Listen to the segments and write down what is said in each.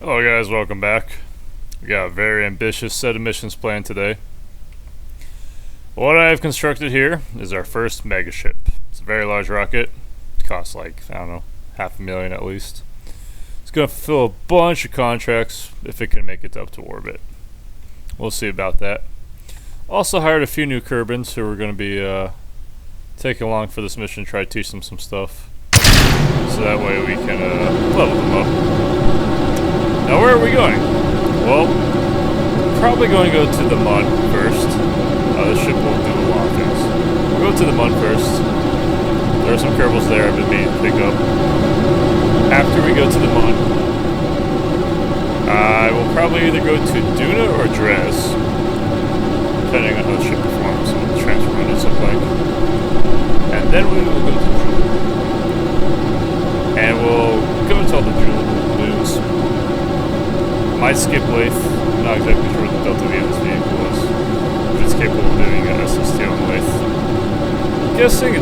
Hello guys, welcome back. We got a very ambitious set of missions planned today. What I have constructed here is our first mega ship. It's a very large rocket. It costs like, I don't know, $500,000 at least. It's going to fulfill a bunch of contracts if it can make it up to orbit. We'll see about that. Also hired a few new Kerbans who we're going to be taking along for this mission, try to teach them some stuff. So that way we can level them up. Now where are we going? Well, we're probably going to go to the mud first. This ship will do a lot of things. We'll go to the mud first. There are some Kerbals there I've been meaning to pick up. After we go to the mud, I will probably either go to Duna or Dres, depending on how the ship performs and what the transfer windows look like. And then we will go to Jewel. And we'll go to all the Jewel moons. Might skip Lathe. I'm not exactly sure what the delta V of this vehicle is. If it's capable of doing an SST on Lathe. I'm guessing it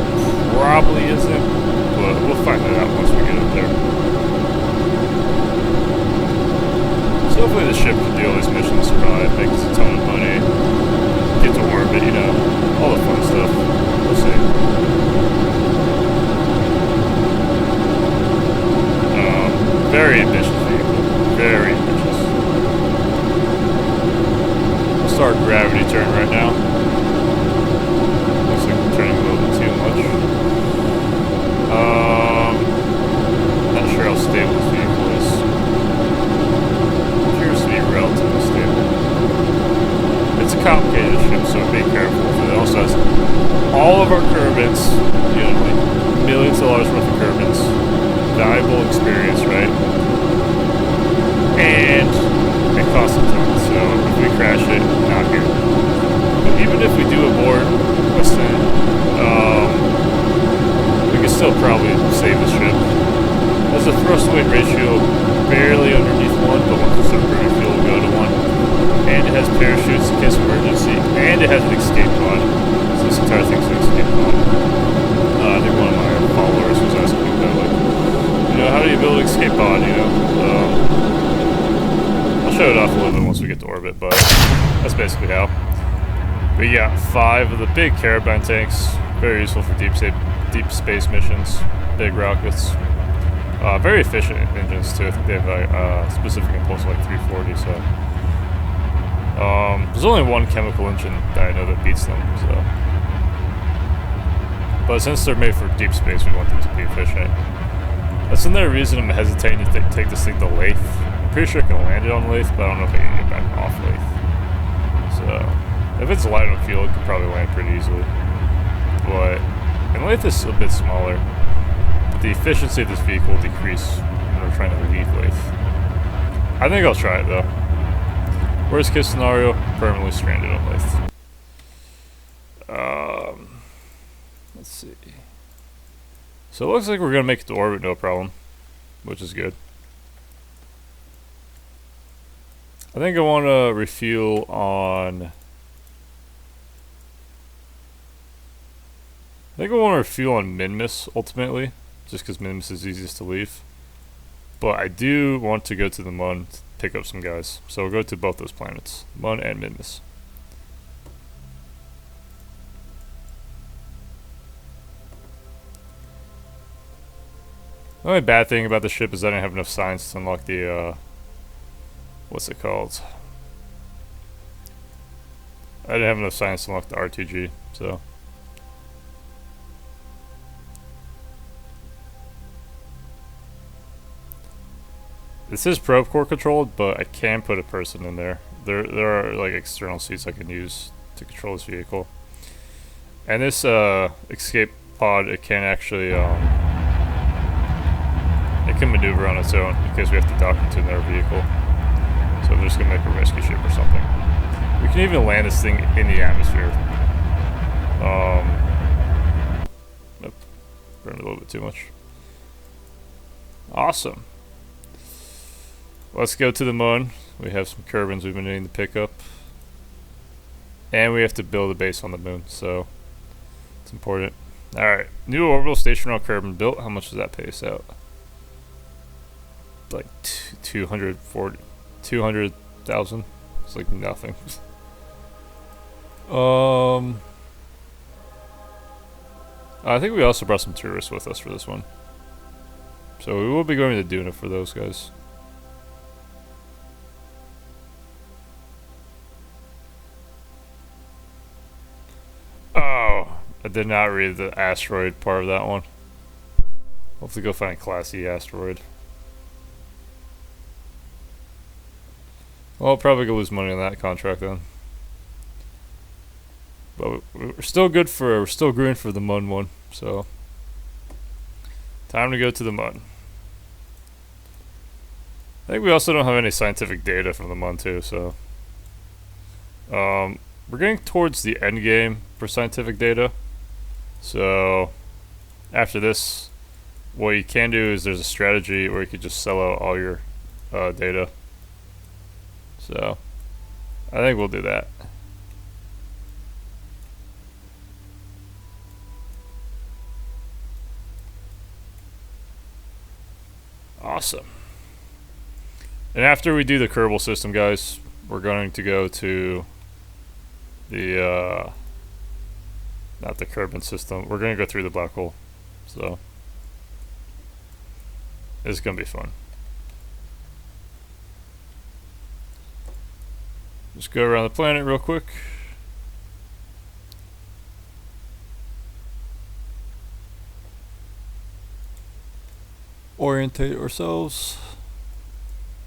probably isn't, but we'll find that out once we get up there. So hopefully this ship can do all these missions, survive, make us a ton of money, get to orbit, you know, all the fun stuff. We'll see. Very ambitious vehicle. Very ambitious. Start gravity turn right now. Looks like we're turning a little bit too much. Not sure how stable this vehicle is. Appears to be relatively stable. It's a complicated ship, so be careful. But it also has all of our Kerbals, you know, like millions of dollars worth of Kerbals. Valuable experience, right? And it costs a ton, so if we crash it, not here. But even if we do abort, listen, we can still probably save the ship. There's a thrust weight ratio barely underneath 1, but once we start burning fuel, we'll go to 1. And it has parachutes in case of emergency, and it has an escape pod. So this entire thing's an escape pod. I think one of my followers was asking me about, like, you know, how do you build an escape pod, you know? I'll show it off a little bit once we get to orbit, but that's basically how. We got 5 of the big Kerbal tanks, very useful for deep space missions, big rockets. Very efficient engines too. I think they have a specific impulse like 340. So there's only one chemical engine that I know that beats them. So, but since they're made for deep space, we want them to be efficient. That's another reason I'm hesitating to take this thing to Lathe. I'm pretty sure I can land it on Lathe, but I don't know if I can get back off Lathe. So, if it's light on fuel, it could probably land pretty easily. But, and Lathe is a bit smaller. But the efficiency of this vehicle will decrease when we're trying to leave Lathe. I think I'll try it though. Worst case scenario, permanently stranded on Lathe. Let's see. So it looks like we're going to make it to orbit no problem, which is good. I think I want to refuel on... I think I want to refuel on Minmus, ultimately, just because Minmus is easiest to leave. But I do want to go to the Mun to pick up some guys. So we'll go to both those planets, Mun and Minmus. The only bad thing about the ship is I didn't have enough science to unlock the, what's it called? I didn't have enough science to unlock the RTG, so. This is probe core controlled, but I can put a person in there. There are like external seats I can use to control this vehicle. And this, escape pod, it can actually, it can maneuver on its own in case we have to dock into another vehicle. So I'm just going to make a rescue ship or something. We can even land this thing in the atmosphere. Nope. Burned a little bit too much. Awesome. Let's go to the Mun. We have some Kerbals we've been needing to pick up. And we have to build a base on the moon, so it's important. Alright, new orbital station on Kerbal built. How much does that pay us out? like 200,000. It's like nothing. I think we also brought some tourists with us for this one. So we will be going to Duna for those guys. Oh, I did not read the asteroid part of that one. Hopefully go find a Class E asteroid. Well, I'll probably go lose money on that contract then. But we're still good for, we're still green for the Mun one, so. Time to go to the Mun. I think we also don't have any scientific data from the Mun too, so. We're getting towards the end game for scientific data. So, after this, what you can do is there's a strategy where you could just sell out all your data. So, I think we'll do that. Awesome. And after we do the Kerbal system, guys, we're going to go to the, not the Kerbal system. We're going to go through the black hole. So, it's going to be fun. Just go around the planet real quick. Orientate ourselves.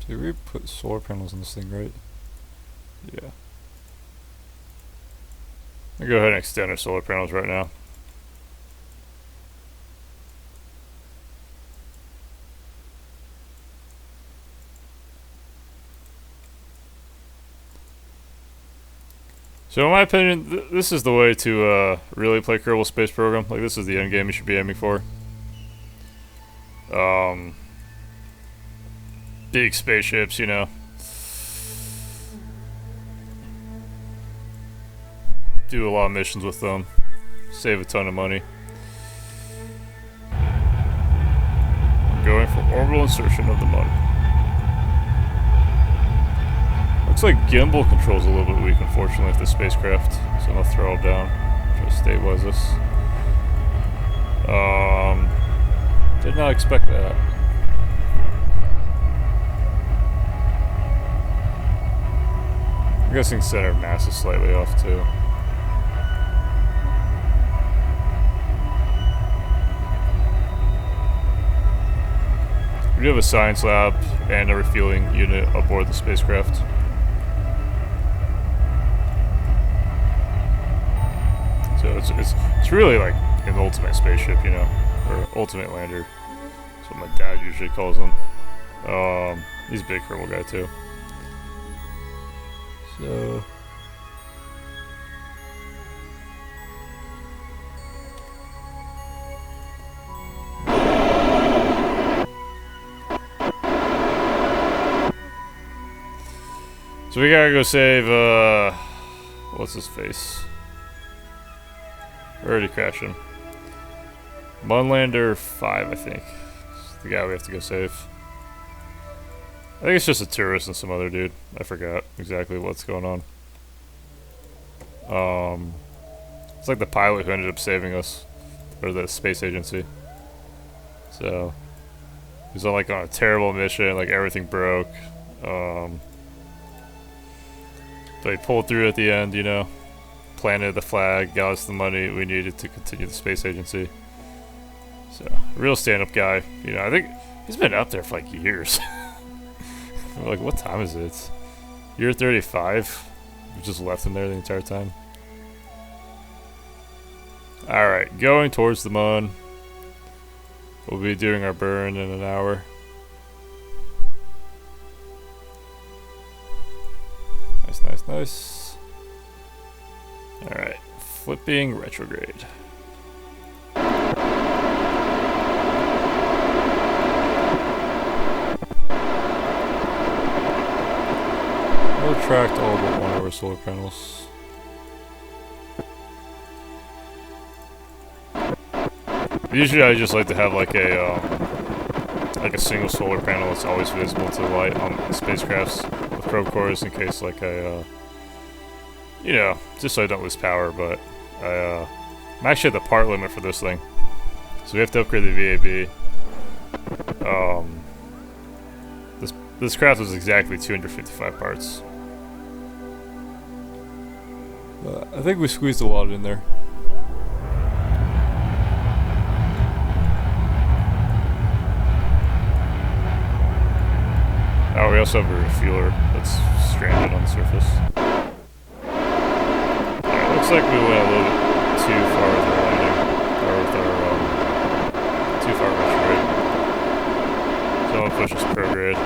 Did we put solar panels on this thing, right? Yeah. I'll go ahead and extend our solar panels right now. So in my opinion, this is the way to really play Kerbal Space Program. Like, this is the end game you should be aiming for. Big spaceships, you know. Do a lot of missions with them. Save a ton of money. I'm going for orbital insertion of the Mun. Looks like gimbal control's a little bit weak, unfortunately, with the spacecraft. So I'm gonna throw it down. Try to stabilize this. Did not expect that. I'm guessing center of mass is slightly off too. We do have a science lab and a refueling unit aboard the spacecraft. So it's really like an ultimate spaceship, you know, or ultimate lander. That's what my dad usually calls them. He's a big Kerbal guy too. So we gotta go save what's his face? We're already crashing. Munlander 5, I think. It's the guy we have to go save. I think it's just a tourist and some other dude. I forgot exactly what's going on. It's like the pilot who ended up saving us, or the space agency. So he was on like on a terrible mission, like everything broke. But he pulled through at the end, you know. Planted the flag, got us the money we needed to continue the space agency. So, real stand-up guy. You know, I think he's been up there for like years. Like, what time is it? It's year 35. We just left him there the entire time. Alright, going towards the Mun. We'll be doing our burn in an hour. Nice, nice, nice. Alright, flipping retrograde. We'll retract all but one of our solar panels. Usually I just like to have like a like a single solar panel that's always visible to the light on spacecrafts with probe cores in case like I, you know, just so I don't lose power. But I'm actually at the part limit for this thing, so we have to upgrade the VAB. This craft was exactly 255 parts. I think we squeezed a lot in there. Oh, we also have a refueler that's stranded on the surface. Yeah, it looks like we went a little bit too far with our landing, or with our, too far retrograde. So I'll push us prograde.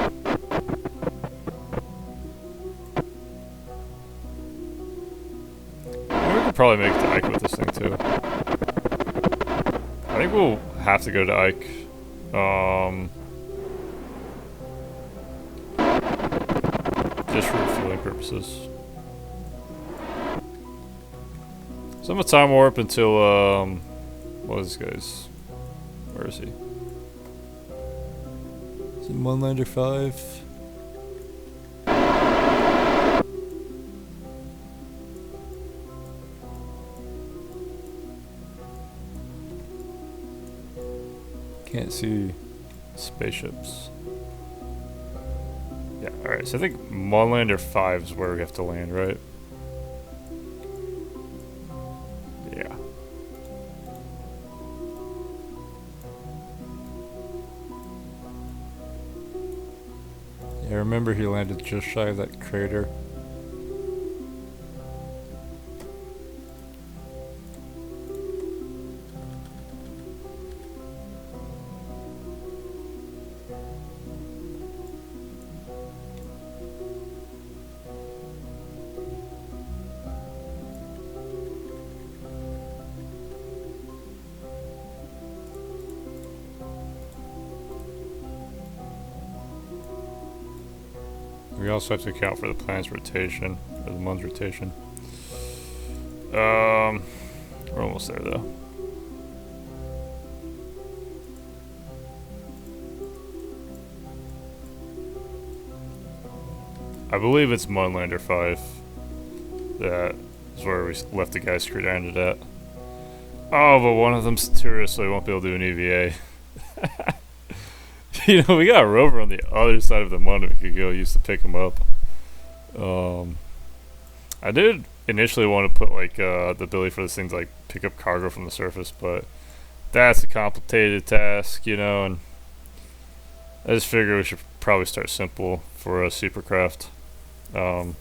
We could probably make it to Ike with this thing too. I think we'll have to go to Ike. Just for refueling purposes. So I'm gonna time warp until what is this guy's? Where is he? Is it Monlander 5? Can't see spaceships. Yeah, alright, so I think Monlander 5 is where we have to land, right? Yeah. Yeah, remember he landed just shy of that crater. We also have to account for the planet's rotation, or the moon's rotation. We're almost there though. I believe it's Monlander 5. That is where we left the guy stranded at. Oh, but one of them's a tourist, so he won't be able to do an EVA. You know, we got a rover on the other side of the moon we could go use to pick him up. I did initially want to put like the ability for this thing to like pick up cargo from the surface, but that's a complicated task, you know, and I just figured we should probably start simple for a supercraft. We'll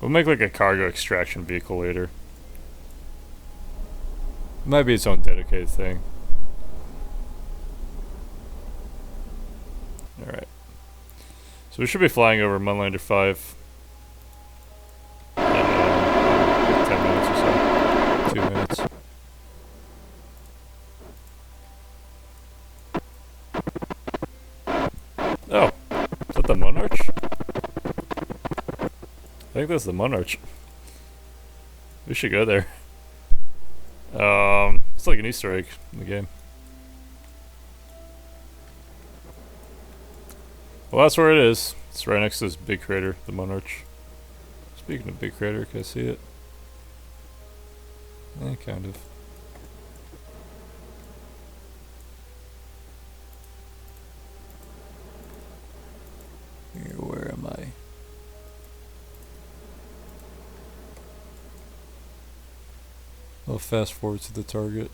make like a cargo extraction vehicle later. It might be its own dedicated thing. Alright. So we should be flying over Monlander 5 in 10 minutes or so. 2 minutes. Oh, is that the Monarch? I think that's the Monarch. We should go there. It's like an Easter egg in the game. Well, that's where it is. It's right next to this big crater, the Monarch. Speaking of big crater, can I see it? Kind of. Here, where am I? I'll fast forward to the target.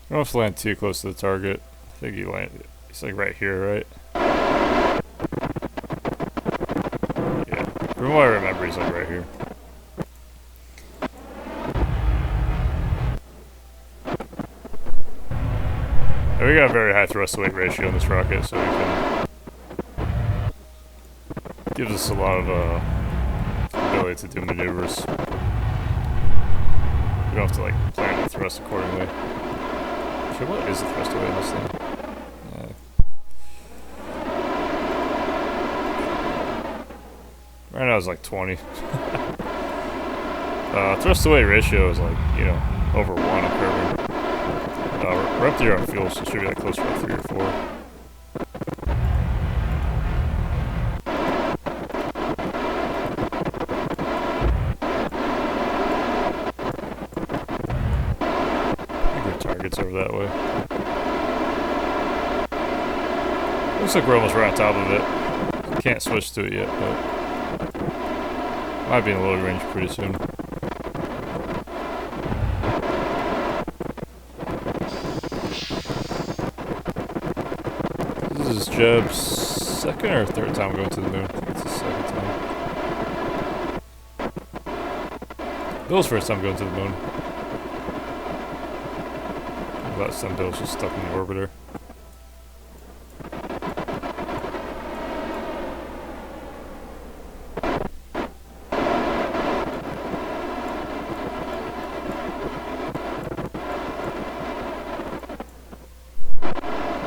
I don't have to land too close to the target. I think he landed. He's like right here, right? Yeah. From what I remember, he's like right here. And we got a very high thrust to weight ratio in this rocket, so we can gives us a lot of ability to do maneuvers. We don't have to like plan the thrust accordingly. Actually, what is the thrust away in this thing? Right now it's like 20. Thrust to weight ratio is like, you know, over 1 on Kerbal. We're up there on fuel, so it should be like close to 3 or 4. Targets over that way. Looks like we're almost right on top of it. Can't switch to it yet, but might be in the load range pretty soon. This is Jeb's second or third time going to the moon. I think it's his second time. Bill's first time going to the moon. That some Bill's just stuck in the orbiter.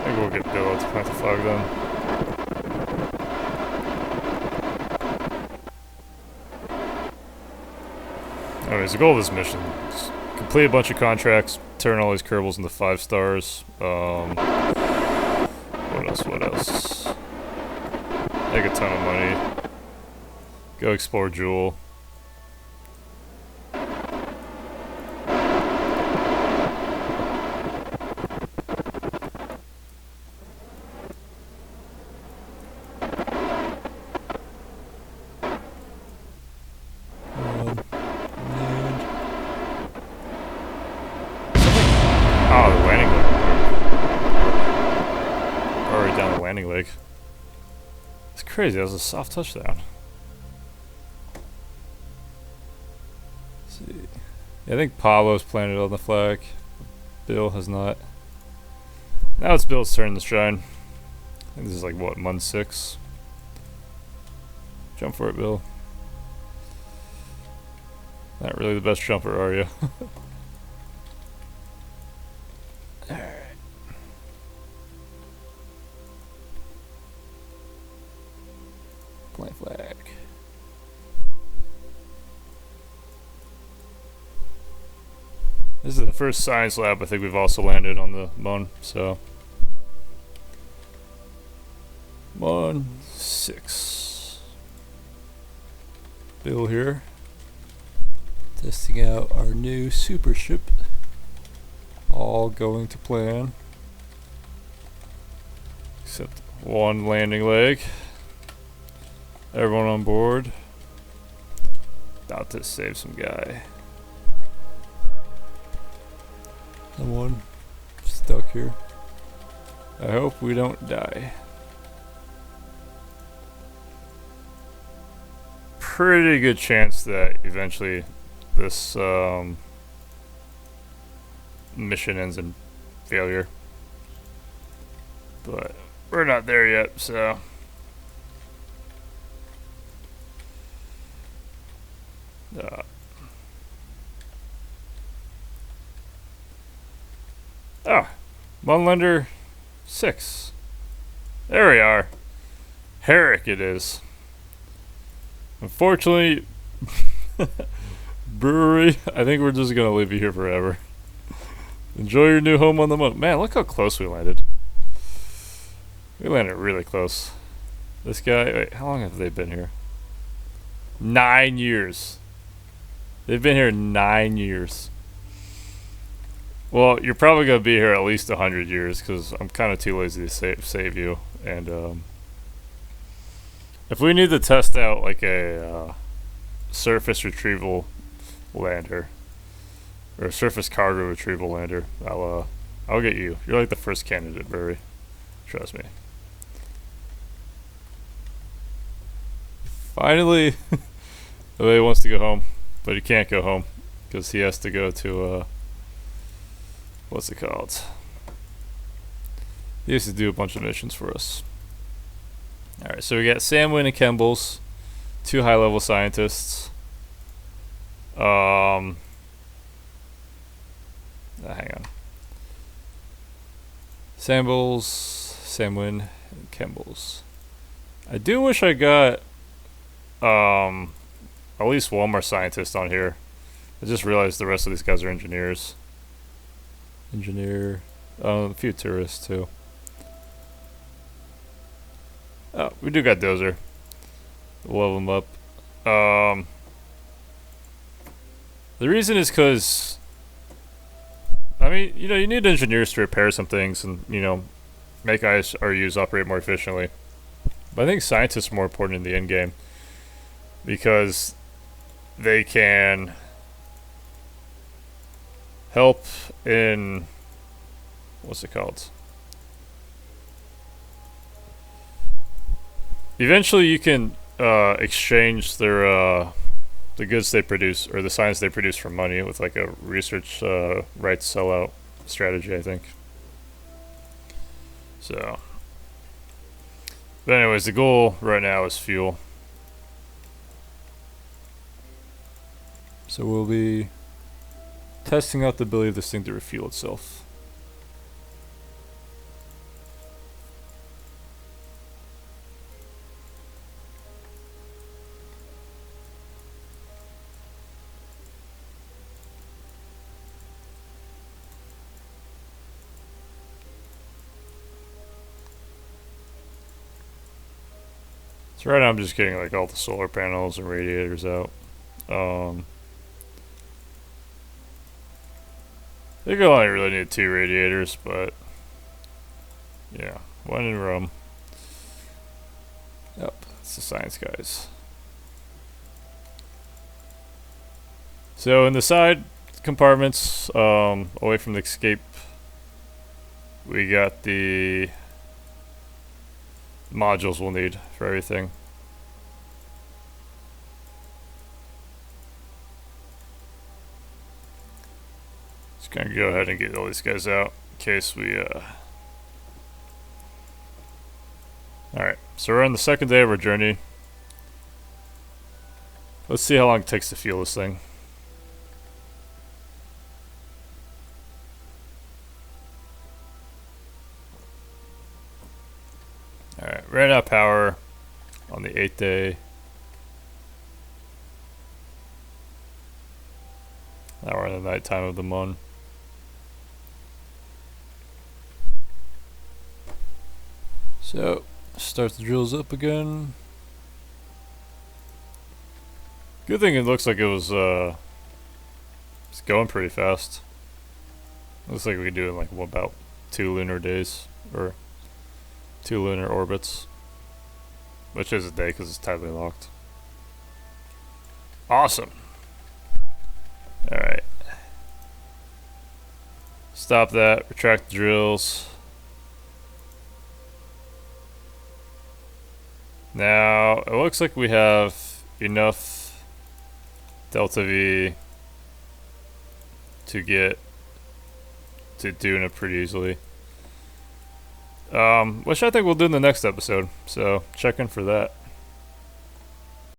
Maybe we'll get Bill to plant the flag then. Anyways, the goal of this mission is complete a bunch of contracts, turn all these Kerbals into 5 stars. What else? Make a ton of money. Go explore Jewel. Landing leg. It's crazy, that was a soft touchdown. Let's see. Yeah, I think Pablo's planted on the flag. Bill has not. Now it's Bill's turn to shine. I think this is like, what, month 6? Jump for it, Bill. Not really the best jumper, are you? Alright. Plant flag. This is the first science lab I think we've also landed on the moon, so. Mon 6. Bill here. Testing out our new super ship. All going to plan. Except one landing leg. Everyone on board. About to save some guy. Someone stuck here. I hope we don't die. Pretty good chance that eventually this mission ends in failure. But we're not there yet, so. Munlander 6. There we are. Herrick it is. Unfortunately, brewery, I think we're just gonna leave you here forever. Enjoy your new home on the moon. Man, look how close we landed. We landed really close. This guy, wait, how long have they been here? 9 years. They've been here 9 years. Well, you're probably going to be here at least 100 years because I'm kind of too lazy to save you. And if we need to test out like a surface retrieval lander or a surface cargo retrieval lander, I'll get you. You're like the first candidate, Barry. Trust me. Finally, he wants to go home, but he can't go home because he has to go to what's it called? He has to do a bunch of missions for us. Alright, so we got Samwin and Kembals, 2 high-level scientists. Hang on. Samwin, and Kembals. I do wish I got at least one more scientist on here. I just realized the rest of these guys are engineers. Engineer. A few tourists too. Oh, we do got Dozer. We'll level them up. The reason is because, I mean, you know, you need engineers to repair some things and, you know, make ISRUs operate more efficiently. But I think scientists are more important in the end game because they can help in, what's it called? Eventually you can exchange their the goods they produce or the science they produce for money with like a research rights sellout strategy, I think. So, but anyways, the goal right now is fuel. So we'll be testing out the ability of this thing to refuel itself. So right now I'm just getting like all the solar panels and radiators out. I think I only really need 2 radiators, but yeah, 1 in Rome. Yep, that's the science guys. So in the side compartments, away from the escape, we got the modules we'll need for everything. Just gonna go ahead and get all these guys out in case we Alright, so we're on the second day of our journey. Let's see how long it takes to fuel this thing. Alright, ran out of power on the 8th day. Now we're in the night time of the month. So, start the drills up again. Good thing it looks like it was it's going pretty fast. Looks like we could do it in like about 2 lunar days, or 2 lunar orbits, which is a day because it's tightly locked. Awesome. Alright. Stop that, retract the drills. Now, it looks like we have enough Delta V to get to doing it pretty easily. Which I think we'll do in the next episode, so check in for that.